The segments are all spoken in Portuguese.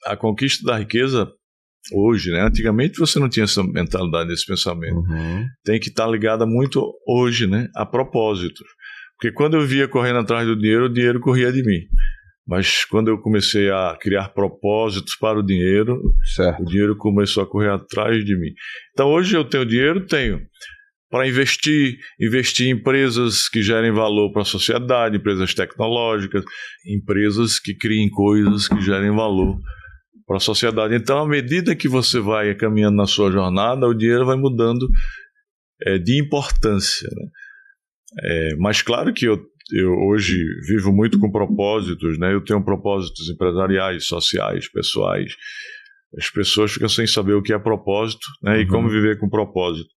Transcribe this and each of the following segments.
a conquista da riqueza hoje, né? Antigamente você não tinha essa mentalidade, esse pensamento. Tem que estar ligada muito hoje, né? A propósitos. Porque quando eu via correndo atrás do dinheiro, o dinheiro corria de mim. Mas quando eu comecei a criar propósitos para o dinheiro, certo, o dinheiro começou a correr atrás de mim. Então hoje eu tenho dinheiro? Tenho. Para investir em empresas que gerem valor para a sociedade, empresas tecnológicas, empresas que criem coisas que gerem valor para a sociedade. Então, à medida que você vai caminhando na sua jornada, o dinheiro vai mudando de importância, né? Mas claro que eu hoje vivo muito com propósitos, né? Eu tenho propósitos empresariais, sociais, pessoais. As pessoas ficam sem saber o que é propósito, né? E como viver com propósito.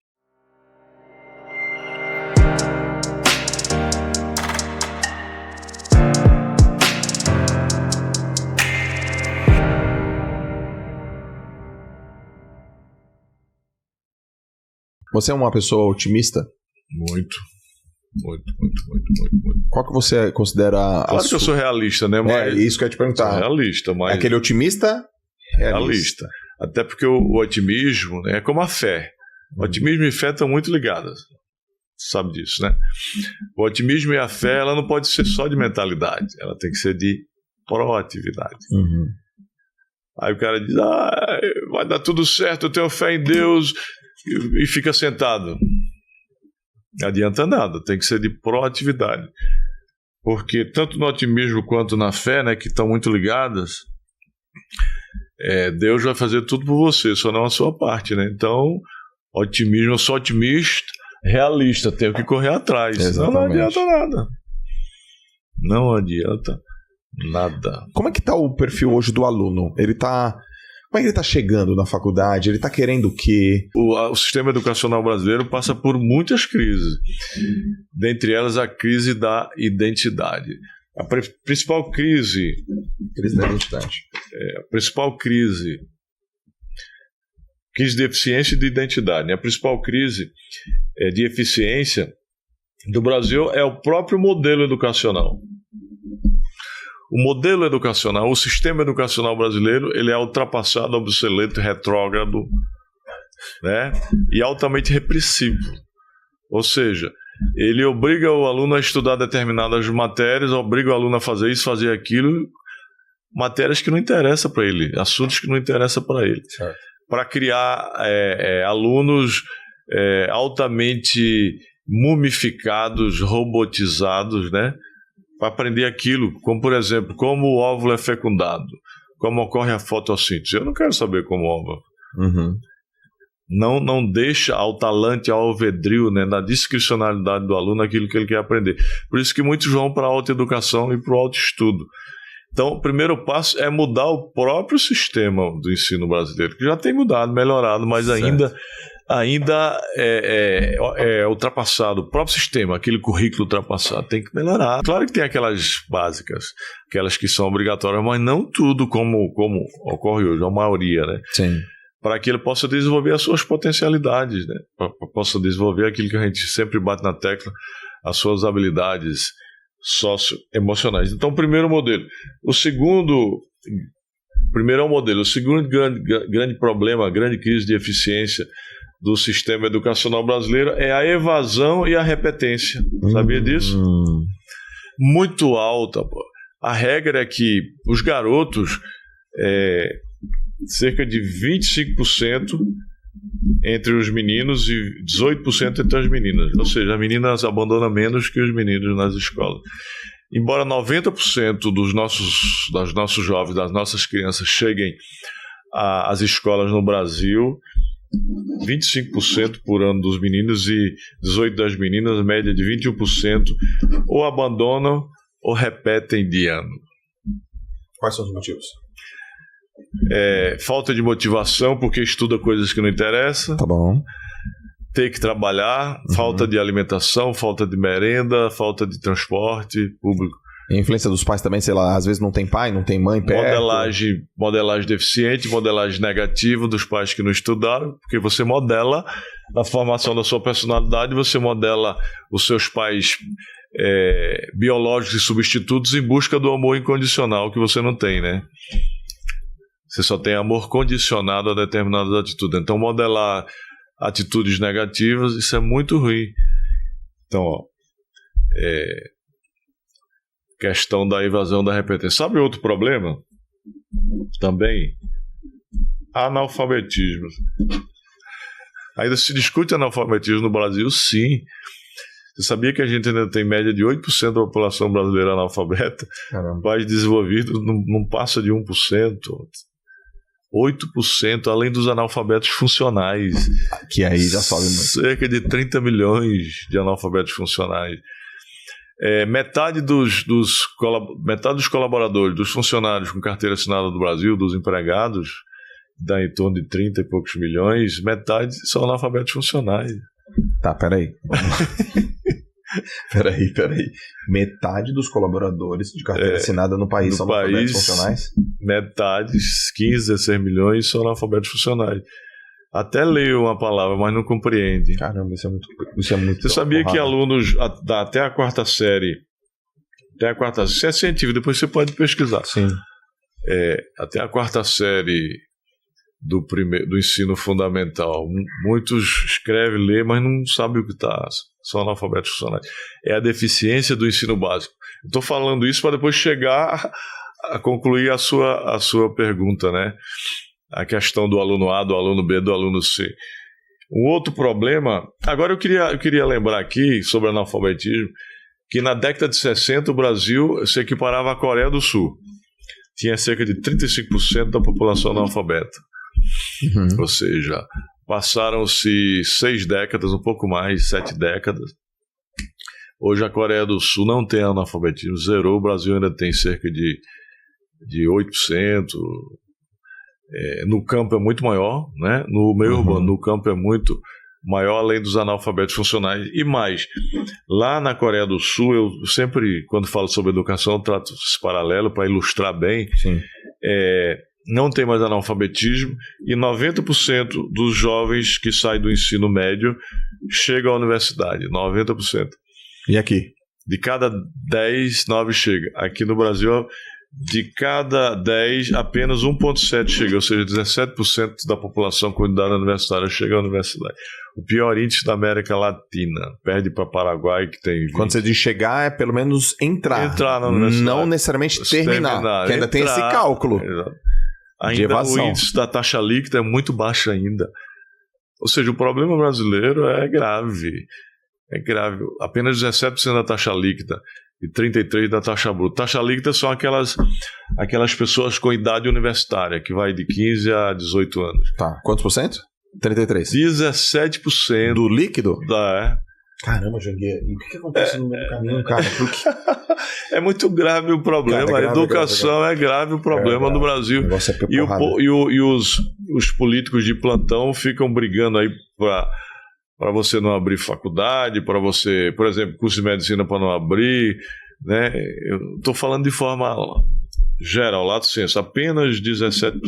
Você é uma pessoa otimista? Muito. Qual que você considera Claro que eu sou realista, né? Mas isso que eu ia te perguntar. Sou realista, mas... É aquele otimista realista. Até porque o otimismo, né, é como a fé. O otimismo e fé estão muito ligadas. Você sabe disso, né? O otimismo e a fé, ela não pode ser só de mentalidade. Ela tem que ser de proatividade. Aí o cara diz, vai dar tudo certo, eu tenho fé em Deus, e fica sentado. Não adianta nada, tem que ser de proatividade. Porque tanto no otimismo quanto na fé, né, que estão muito ligadas, Deus vai fazer tudo por você, só não a sua parte, né? Então, otimismo, eu sou otimista, realista, tenho que correr atrás. Senão não adianta nada. Não adianta nada. Como é que está o perfil hoje do aluno? Como é que ele está chegando na faculdade? Ele está querendo o quê? O sistema educacional brasileiro passa por muitas crises. Dentre elas, a crise da identidade. A principal crise... Crise da identidade. A principal crise de eficiência e de identidade. A principal crise de eficiência do Brasil é o próprio modelo educacional. O modelo educacional, o sistema educacional brasileiro, ele é ultrapassado, obsoleto, retrógrado, né? E altamente repressivo. Ou seja, ele obriga o aluno a estudar determinadas matérias, obriga o aluno a fazer isso, fazer aquilo, matérias que não interessam para ele, assuntos que não interessam para ele. Para criar alunos altamente mumificados, robotizados, né? Para aprender aquilo, como por exemplo, como o óvulo é fecundado, como ocorre a fotossíntese. Eu não quero saber como o óvulo. Não deixa ao talante, ao alvedrio, né, na discricionalidade do aluno aquilo que ele quer aprender. Por isso que muitos vão para a autoeducação e para o autoestudo. Então, o primeiro passo é mudar o próprio sistema do ensino brasileiro, que já tem mudado, melhorado, mas ainda é ultrapassado. O próprio sistema, aquele currículo ultrapassado, tem que melhorar. Claro que tem aquelas básicas, aquelas que são obrigatórias, mas não tudo como ocorre hoje, a maioria, né? Sim. Para que ele possa desenvolver as suas potencialidades, né? Possa desenvolver aquilo que a gente sempre bate na tecla, as suas habilidades socioemocionais. Então, o primeiro modelo. Primeiro é o modelo. O segundo grande problema, grande crise de eficiência do sistema educacional brasileiro é a evasão e a repetência. Sabia disso? Muito alta. Pô. A regra é que os garotos, cerca de 25% entre os meninos e 18% entre as meninas. Ou seja, as meninas abandonam menos que os meninos nas escolas. Embora 90% dos nossos jovens, das nossas crianças cheguem às escolas no Brasil, 25% por ano dos meninos e 18% das meninas, média de 21%, ou abandonam ou repetem de ano. Quais são os motivos? Falta de motivação, porque estuda coisas que não interessam. Tá bom. Ter que trabalhar, falta de alimentação, falta de merenda, falta de transporte público. E a influência dos pais também, sei lá, às vezes não tem pai, não tem mãe perto. Modelagem deficiente, modelagem negativa dos pais que não estudaram, porque você modela a formação da sua personalidade, você modela os seus pais biológicos e substitutos em busca do amor incondicional que você não tem, né? Você só tem amor condicionado a determinadas atitudes. Então, modelar atitudes negativas, isso é muito ruim. Então, questão da evasão da repetência. Sabe outro problema? Também, analfabetismo. Ainda se discute analfabetismo no Brasil, sim. Você sabia que a gente ainda tem média de 8% da população brasileira analfabeta? Caramba. País desenvolvido não passa de 1%. 8%, além dos analfabetos funcionais. Que aí já sobe muito. Cerca de 30 milhões de analfabetos funcionais. Metade dos colaboradores, dos funcionários com carteira assinada do Brasil, dos empregados, dá em torno de 30 e poucos milhões, metade são analfabetos funcionais. Tá, peraí. Peraí. Metade dos colaboradores de carteira assinada no país são analfabetos funcionais? Metade, 15, 16 milhões, são analfabetos funcionais. Até lê uma palavra, mas não compreende. Caramba, isso é muito. Você sabia que alunos até a quarta série, isso é científico, depois você pode pesquisar. Sim. Até a quarta série do ensino fundamental, muitos escrevem, lê, mas não sabem o que são analfabetos funcionais. É a deficiência do ensino básico. Estou falando isso para depois chegar a concluir a sua pergunta, né? A questão do aluno A, do aluno B, do aluno C. Um outro problema... Agora eu queria lembrar aqui sobre analfabetismo, que na década de 60 o Brasil se equiparava à Coreia do Sul. Tinha cerca de 35% da população analfabeta. Ou seja, passaram-se 6 décadas, um pouco mais, 7 décadas. Hoje a Coreia do Sul não tem analfabetismo, zerou. O Brasil ainda tem cerca de 8%. No campo é muito maior, né? No meio urbano, no campo é muito maior, além dos analfabetos funcionais. E mais, lá na Coreia do Sul, eu sempre, quando falo sobre educação, trato esse paralelo para ilustrar bem. Sim. Não tem mais analfabetismo e 90% dos jovens que saem do ensino médio chegam à universidade. 90%. E aqui? De cada 10, 9 chega. Aqui no Brasil, de cada 10, apenas 1,7 chega, ou seja, 17% da população com idade universitária chega à universidade. O pior índice da América Latina. Perde para Paraguai, que tem 20. Quando você diz chegar, é pelo menos entrar na universidade. Não necessariamente terminar, que ainda tem esse cálculo. Exato. Ainda o índice da taxa líquida é muito baixo ainda. Ou seja, o problema brasileiro é grave. É grave. Apenas 17% da taxa líquida e 33% da taxa bruta. Taxa líquida são aquelas pessoas com idade universitária, que vai de 15 a 18 anos. Tá. Quantos por cento? 33%. 17%. Do líquido? Caramba, Janguier. E o que acontece no meio do caminho, cara? É muito grave o problema. Cara, a educação é grave o problema no Brasil. O negócio é e os políticos de plantão ficam brigando aí para você não abrir faculdade, para você, por exemplo, curso de medicina para não abrir, né? Eu estou falando de forma geral, lato sensu, apenas 17%.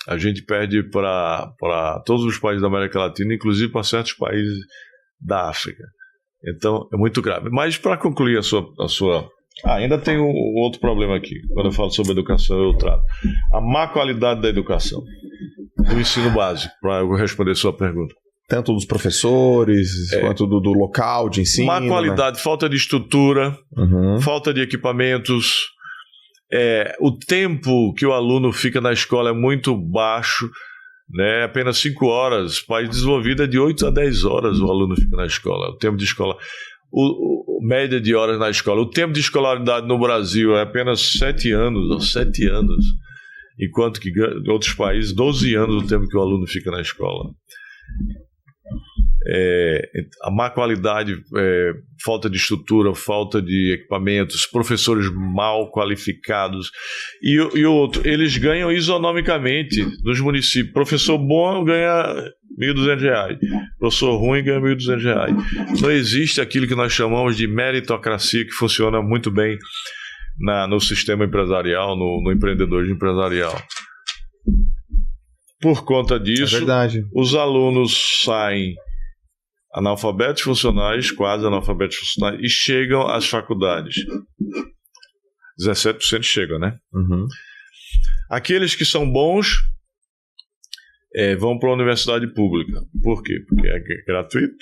A gente perde para todos os países da América Latina, inclusive para certos países da África. Então, é muito grave. Mas, para concluir a sua... ainda tem um outro problema aqui. Quando eu falo sobre educação, eu trato. A má qualidade da educação, do ensino básico, para eu responder a sua pergunta. Tanto dos professores, quanto do local de ensino. Má qualidade, né? Falta de estrutura, falta de equipamentos. O tempo que o aluno fica na escola é muito baixo, né? Apenas 5 horas. País desenvolvido é de 8 a 10 horas o aluno fica na escola. O tempo de escola, média de horas na escola. O tempo de escolaridade no Brasil é apenas 7 anos, enquanto que em outros países, 12 anos o tempo que o aluno fica na escola. A má qualidade, falta de estrutura, falta de equipamentos, professores mal qualificados e outro, eles ganham isonomicamente nos municípios. Professor bom ganha R$1.200, professor ruim ganha R$1.200. Não existe aquilo que nós chamamos de meritocracia, que funciona muito bem no sistema empresarial, no empreendedorismo empresarial. Por conta disso, os alunos saem analfabetos funcionais, quase analfabetos funcionais, e chegam às faculdades. 17% chegam, né? Aqueles que são bons vão para a universidade pública. Por quê? Porque é gratuito,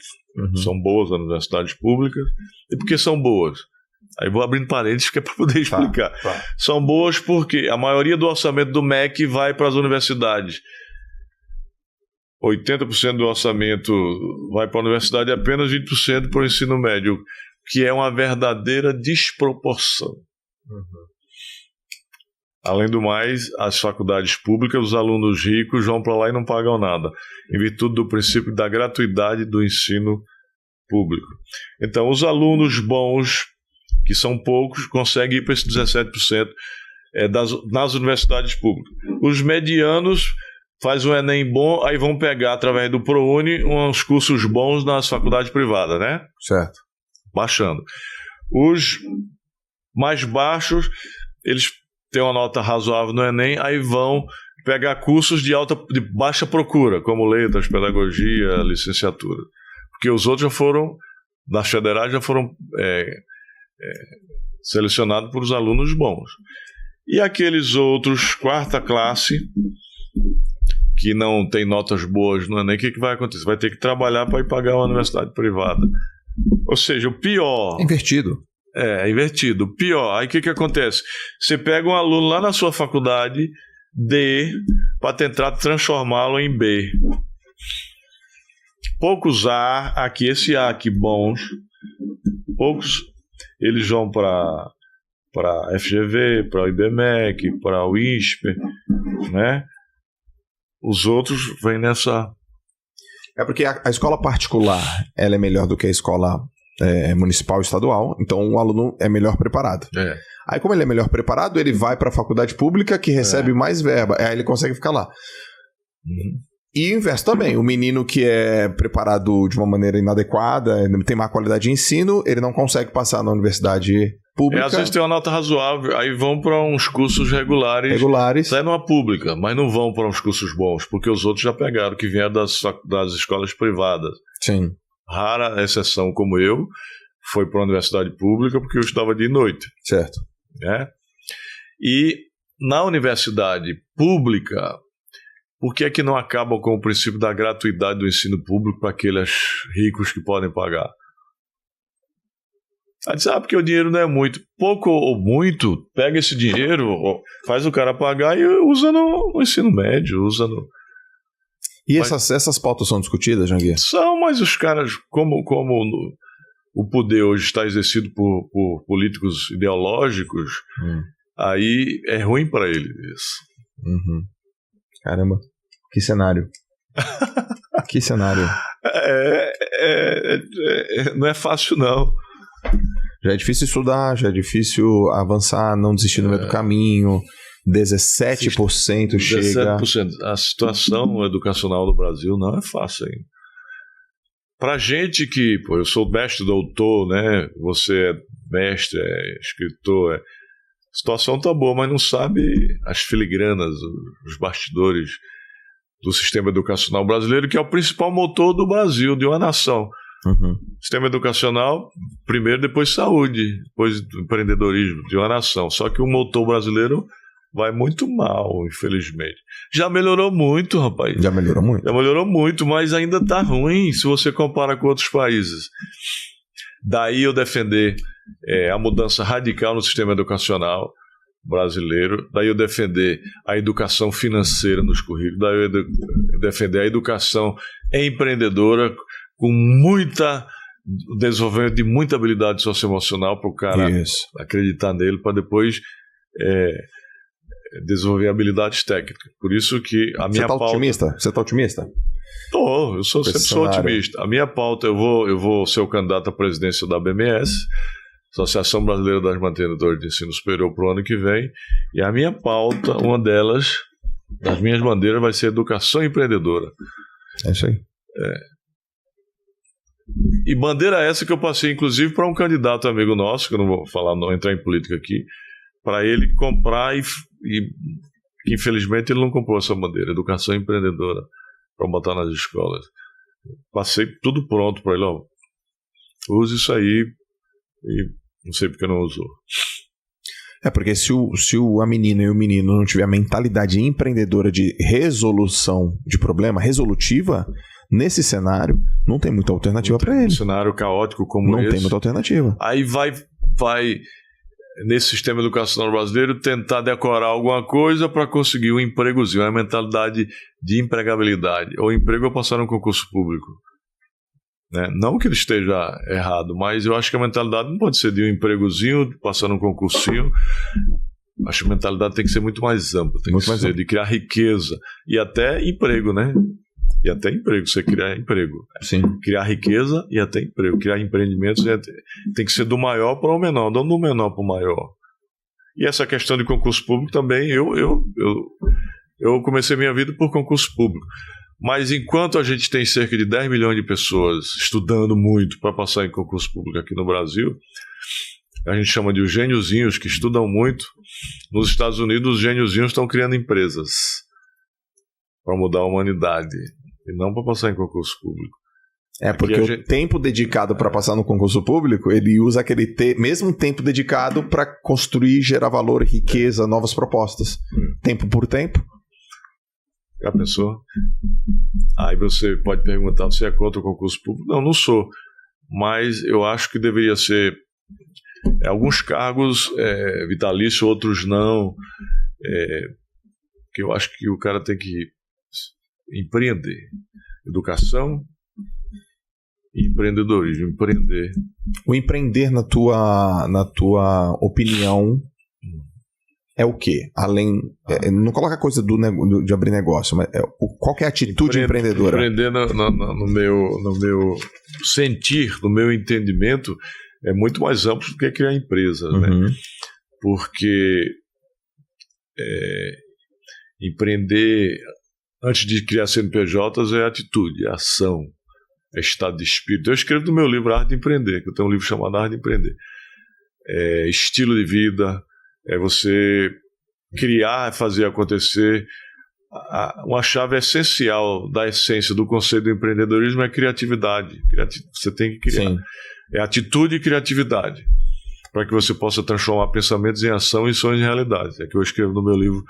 são boas as universidades públicas. E por que são boas? Aí vou abrindo parênteses que é para poder explicar. Tá. São boas porque a maioria do orçamento do MEC vai para as universidades. 80% do orçamento vai para a universidade e apenas 20% para o ensino médio, que é uma verdadeira desproporção. Além do mais, as faculdades públicas, os alunos ricos vão para lá e não pagam nada, em virtude do princípio da gratuidade do ensino público. Então, os alunos bons, que são poucos, conseguem ir para esses 17% nas universidades públicas. Os medianos fazem um Enem bom, aí vão pegar, através do ProUni, uns cursos bons nas faculdades privadas, né? Certo. Baixando. Os mais baixos, eles têm uma nota razoável no Enem, aí vão pegar cursos de baixa procura, como letras, pedagogia, licenciatura. Porque os outros já foram, nas federais, já foram selecionados por os alunos bons. E aqueles outros, quarta classe, que não tem notas boas no Enem, o que vai acontecer? Vai ter que trabalhar para ir pagar uma universidade privada. Ou seja, o pior... Invertido. É invertido. O pior, aí o que acontece? Você pega um aluno lá na sua faculdade D para tentar transformá-lo em B. Poucos A aqui, esse A aqui bons, poucos eles vão para a FGV, para o IBMEC, para o INSPER, né? Os outros vêm nessa... É porque a escola particular ela é melhor do que a escola municipal e estadual, então o aluno é melhor preparado. Aí, como ele é melhor preparado, ele vai para a faculdade pública que recebe mais verba, aí ele consegue ficar lá. E o inverso também, o menino que é preparado de uma maneira inadequada, tem má qualidade de ensino, ele não consegue passar na universidade pública. Às vezes tem uma nota razoável, aí vão para uns cursos regulares. Sai numa pública, mas não vão para uns cursos bons, porque os outros já pegaram, que vieram das escolas privadas. Sim. Rara exceção como eu, foi para a universidade pública, porque eu estava de noite. Certo. Né? E na universidade pública, por que é que não acabam com o princípio da gratuidade do ensino público para aqueles ricos que podem pagar? Aí diz, porque o dinheiro não é muito. Pouco ou muito, pega esse dinheiro, faz o cara pagar e usa no ensino médio, usa no... E essas pautas são discutidas, Janguier? São, mas os caras, como o poder hoje está exercido por políticos ideológicos, aí é ruim para eles isso. Caramba, que cenário. Que cenário. Não é fácil, não. Já é difícil estudar, já é difícil avançar, não desistir no meio do caminho. 17% chega. 17%. A situação educacional do Brasil não é fácil ainda. Pra gente que, eu sou mestre, doutor, né? Você é mestre, é escritor, a situação tá boa, mas não sabe as filigranas, os bastidores do sistema educacional brasileiro, que é o principal motor do Brasil, de uma nação. Sistema educacional, primeiro, depois saúde, depois empreendedorismo de uma nação. Só que o motor brasileiro vai muito mal, infelizmente. Já melhorou muito, rapaz. Já melhorou muito, mas ainda tá ruim se você compara com outros países. Daí eu defender a mudança radical no sistema educacional brasileiro, daí eu defender a educação financeira nos currículos, daí eu defender a educação empreendedora com desenvolvimento de muita habilidade socioemocional para o cara acreditar nele, para depois desenvolver habilidades técnicas. Por isso que a minha pauta... Você tá otimista? Eu sempre sou otimista. A minha pauta, eu vou ser o candidato à presidência da BMS, Associação Brasileira das Mantenedoras de Ensino Superior, para o ano que vem, e a minha pauta, uma delas, das minhas bandeiras, vai ser educação empreendedora. É isso aí. E bandeira essa que eu passei, inclusive, para um candidato amigo nosso, que eu não vou falar, não entrar em política aqui, para ele comprar e infelizmente ele não comprou essa bandeira, educação empreendedora, para botar nas escolas. Passei tudo pronto para ele, use isso aí, e não sei porque não usou. Porque se a menina e o menino não tiver a mentalidade empreendedora de resolução de problema, resolutiva, nesse cenário, não tem muita alternativa para ele. Um cenário caótico como esse. Não tem muita alternativa. Aí vai, nesse sistema educacional brasileiro, tentar decorar alguma coisa para conseguir um empregozinho, uma mentalidade de empregabilidade. Ou emprego ou passar no concurso público. Né? Não que ele esteja errado, mas eu acho que a mentalidade não pode ser de um empregozinho, de passar num concursinho. Acho que a mentalidade tem que ser muito mais ampla, tem que ser de criar riqueza e até emprego, né? E até emprego, você criar emprego. Sim. Criar riqueza e até emprego. Criar empreendimentos tem que ser do maior para o menor, não do menor para o maior. E essa questão de concurso público também, eu comecei minha vida por concurso público. Mas enquanto a gente tem cerca de 10 milhões de pessoas estudando muito para passar em concurso público aqui no Brasil, a gente chama de os gêniozinhos que estudam muito. Nos Estados Unidos, os gêniozinhos estão criando empresas para mudar a humanidade e não para passar em concurso público. Porque o tempo dedicado para passar no concurso público, ele usa aquele mesmo tempo dedicado para construir, gerar valor, riqueza, novas propostas. Tempo por tempo. Já pensou? Aí você pode perguntar, você é contra o concurso público? Não, não sou. Mas eu acho que deveria ser alguns cargos vitalícios, outros não. Que eu acho que o cara tem que empreender. Educação e empreendedorismo. Empreender. O empreender, na tua opinião, é o quê? Além. Não coloca a coisa de abrir negócio, mas qual que é a atitude empreendedora? Empreender no meu sentir, no meu entendimento, é muito mais amplo do que criar empresas, né? Porque empreender, antes de criar CNPJs, é atitude, é ação, é estado de espírito. Eu escrevo no meu livro Arte de Empreender, que eu tenho um livro chamado Arte de Empreender. É estilo de vida. É você criar, fazer acontecer. Uma chave essencial da essência do conceito do empreendedorismo é a criatividade. Você tem que criar. Sim. É atitude e criatividade, para que você possa transformar pensamentos em ação e sonhos em realidade. É que eu escrevo no meu livro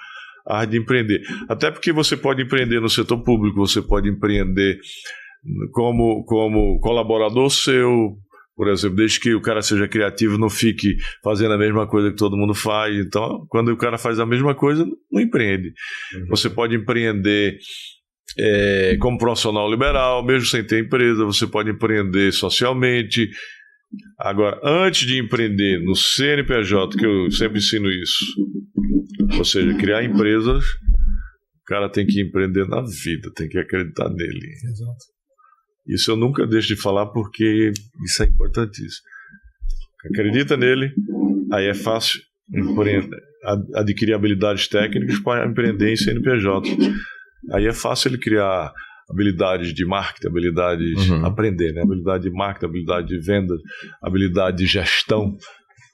A Arte de Empreender. Até porque você pode empreender no setor público, você pode empreender como colaborador seu, por exemplo, desde que o cara seja criativo, não fique fazendo a mesma coisa que todo mundo faz. Então, quando o cara faz a mesma coisa, não empreende. Você pode empreender como profissional liberal, mesmo sem ter empresa. Você pode empreender socialmente. Agora, antes de empreender no CNPJ, que eu sempre ensino isso, ou seja, criar empresas, o cara tem que empreender na vida, tem que acreditar nele. Exato. Isso eu nunca deixo de falar porque isso é importantíssimo. Acredita nele, aí é fácil adquirir habilidades técnicas para empreender em CNPJ. Aí é fácil ele criar habilidades de marketing, habilidades aprender, né? Habilidade de marketing, habilidade de venda, habilidade de gestão,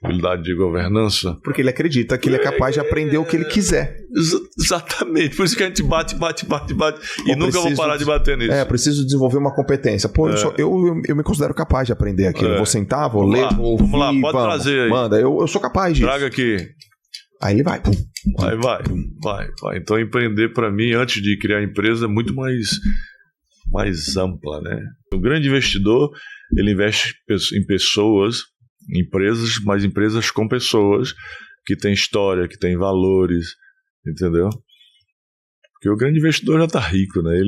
habilidade de governança. Porque ele acredita que ele é capaz de aprender o que ele quiser. Exatamente. Por isso que a gente bate e nunca vou parar de bater nisso. Preciso desenvolver uma competência. Pô, eu me considero capaz de aprender aquilo. Eu vou sentar, vou ler, vou ouvir. Vamos lá, pode trazer aí. Manda, eu sou capaz disso. Traga aqui. Aí ele vai. Aí vai. Então empreender para mim, antes de criar empresa, é muito mais ampla, né? O grande investidor, ele investe em pessoas, empresas, mas empresas com pessoas que têm história, que têm valores, entendeu? Porque o grande investidor já está rico, né?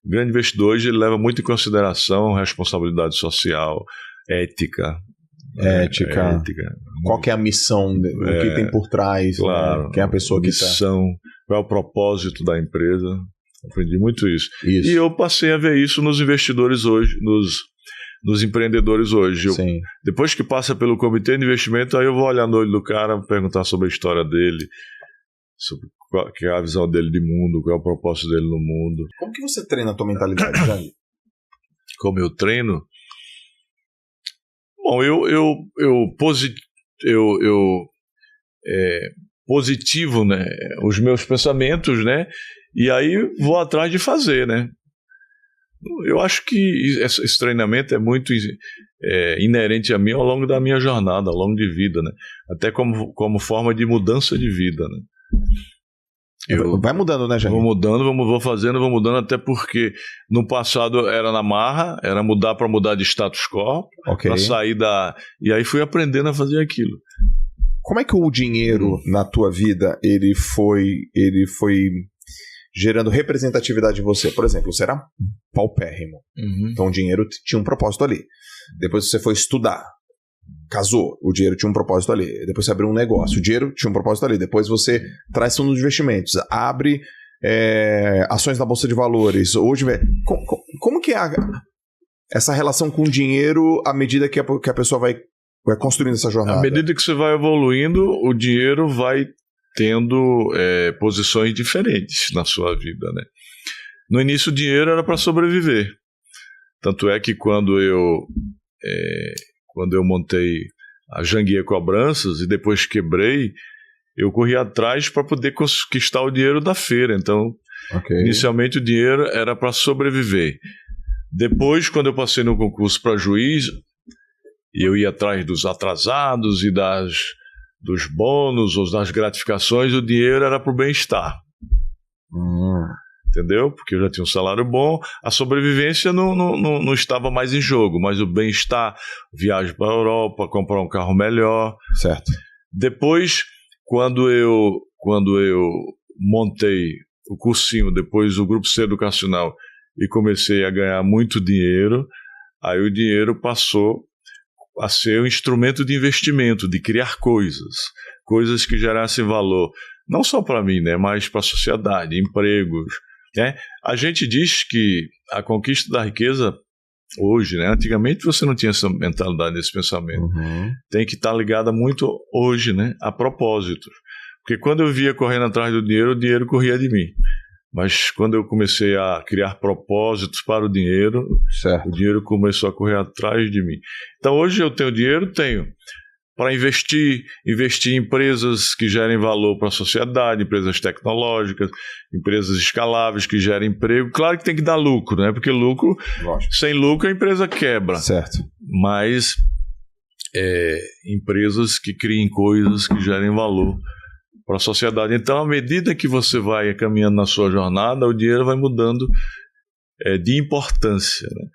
O grande investidor hoje ele leva muito em consideração responsabilidade social, ética. Qual que é a missão, o que tem por trás, claro, né? Quem é a pessoa que missão, qual é o propósito da empresa. Aprendi muito isso. E eu passei a ver isso nos investidores hoje, nos empreendedores hoje. Depois que passa pelo comitê de investimento, aí eu vou olhar no olho do cara, perguntar sobre a história dele, sobre qual é a visão dele de mundo, qual é o propósito dele no mundo. Como que você treina a tua mentalidade, Jânio? Como eu treino? Bom, eu positivo, né, os meus pensamentos, né, e aí vou atrás de fazer, né. Eu acho que esse treinamento é muito inerente a mim ao longo da minha jornada, ao longo de vida, né? Até como forma de mudança de vida, né? Vai mudando, né, Jair? Vou mudando, vou fazendo, vou mudando, até porque no passado era na marra, era mudar para mudar de status quo, para sair da... E aí fui aprendendo a fazer aquilo. Como é que o dinheiro na tua vida, ele foi gerando representatividade em você? Por exemplo, você era paupérrimo. Então o dinheiro tinha um propósito ali. Depois você foi estudar. Casou, o dinheiro tinha um propósito ali. Depois você abriu um negócio, o dinheiro tinha um propósito ali. Depois você traz fundos de investimentos, abre ações na Bolsa de Valores. Hoje, como que é essa relação com o dinheiro à medida que a pessoa vai construindo essa jornada? À medida que você vai evoluindo, o dinheiro vai tendo posições diferentes na sua vida, né? No início, o dinheiro era para sobreviver. Tanto é que quando eu montei a Janguier Cobranças e depois quebrei, eu corri atrás para poder conquistar o dinheiro da feira. Então, inicialmente o dinheiro era para sobreviver. Depois, quando eu passei no concurso para juiz, eu ia atrás dos atrasados e dos bônus ou das gratificações, o dinheiro era para o bem-estar. Entendeu? Porque eu já tinha um salário bom, a sobrevivência não estava mais em jogo, mas o bem-estar, viagem para a Europa, comprar um carro melhor. Certo. Depois, quando eu montei o cursinho, depois o Grupo C Educacional, e comecei a ganhar muito dinheiro, aí o dinheiro passou a ser um instrumento de investimento, de criar coisas que gerassem valor, não só para mim, né, mas para a sociedade, empregos. A gente diz que a conquista da riqueza hoje, né? Antigamente você não tinha essa mentalidade, esse pensamento. Tem que estar ligada muito hoje, né? A propósitos. Porque quando eu via correndo atrás do dinheiro, o dinheiro corria de mim. Mas quando eu comecei a criar propósitos para o dinheiro, o dinheiro começou a correr atrás de mim. Então hoje eu tenho dinheiro? Tenho. Para investir em empresas que gerem valor para a sociedade, empresas tecnológicas, empresas escaláveis que gerem emprego. Claro que tem que dar lucro, né? Porque sem lucro a empresa quebra. Certo. Mas empresas que criem coisas que gerem valor para a sociedade. Então, à medida que você vai caminhando na sua jornada, o dinheiro vai mudando de importância, né?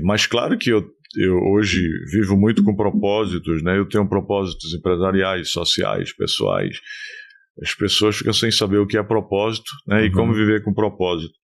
Mas claro que eu hoje vivo muito com propósitos, né? Eu tenho propósitos empresariais, sociais, pessoais. As pessoas ficam sem saber o que é propósito, né? E como viver com propósito.